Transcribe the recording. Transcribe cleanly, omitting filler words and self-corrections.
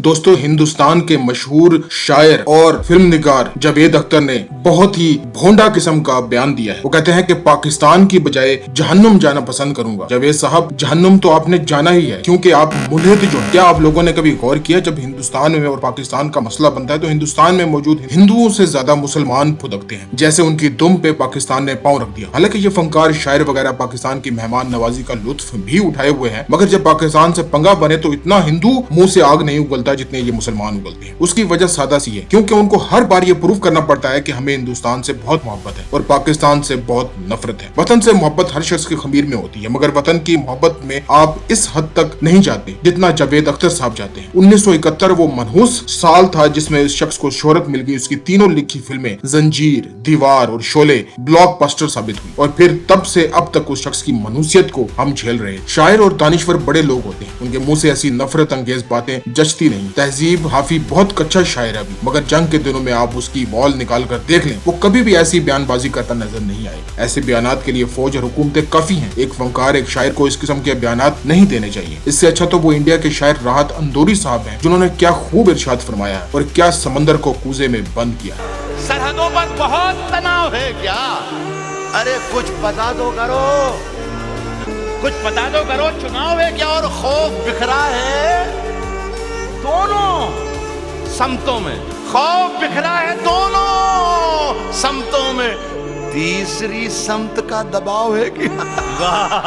दोस्तों, हिंदुस्तान के मशहूर शायर और फिल्म निगार जावेद अख्तर ने बहुत ही भोंडा किस्म का बयान दिया है। वो कहते हैं कि पाकिस्तान की बजाय जहन्नुम जाना पसंद करूंगा। जावेद साहब, जहन्नुम तो आपने जाना ही है क्योंकि आप मुल्हिद जो। क्या आप लोगों ने कभी गौर किया, जब हिंदुस्तान में और पाकिस्तान का मसला बनता है तो हिंदुस्तान में मौजूद हिंदुओं से ज्यादा मुसलमान फुदकते हैं, जैसे उनकी दुम पे पाकिस्तान ने पांव रख दिया। हालांकि ये फनकार शायर वगैरह पाकिस्तान की मेहमान नवाजी का लुत्फ भी उठाए हुए हैं, मगर जब पाकिस्तान से पंगा बने तो इतना हिंदू मुंह से आग नहीं उगलता जितने ये मुसलमान उगलते हैं। उसकी वजह सादा सी है, क्योंकि उनको हर बार ये प्रूव करना पड़ता है कि हमें हिंदुस्तान से बहुत मोहब्बत है और पाकिस्तान से बहुत नफरत है। वतन से मोहब्बत हर शख्स के खमीर में होती है, मगर वतन की मोहब्बत में आप इस हद तक नहीं जाते जितना जावेद अख्तर साहब जाते हैं। 1971 वो मनहूस साल था जिसमें इस शख्स को शोहरत मिल गई। उसकी तीनों लिखी फिल्में जंजीर, दीवार और शोले ब्लॉकबस्टर साबित हुई और फिर तब से अब तक उस शख्स की मनहूसियत को हम झेल रहे हैं। शायर और दानिश्वर बड़े लोग होते हैं, उनके मुंह से ऐसी नफरत अंगेज बातें जचती नहीं। तहजीब हाफी बहुत कच्चा शायर है अभी, मगर जंग के दिनों में आप उसकी बॉल निकाल कर देख लें, वो कभी भी ऐसी बयानबाजी करता नजर नहीं आए। ऐसे बयानात के लिए फौज और हुकूमतें काफी हैं। एक फनकार, एक शायर को इस किस्म के बयानात नहीं देने चाहिए। इससे अच्छा तो वो इंडिया के शायर राहत अंदौरी साहब हैं, जिन्होंने क्या खूब इरशाद फरमाया है और क्या समंदर को कूजे में बंद किया। सरहदों पर बहुत तनाव है क्या? अरे कुछ बता दो करो, कुछ बता दो करो। चुनाव है क्या और खौफ बिखरा है दोनों समतों में। खौफ बिखरा है दोनों समतों में। तीसरी समत का दबाव है क्या?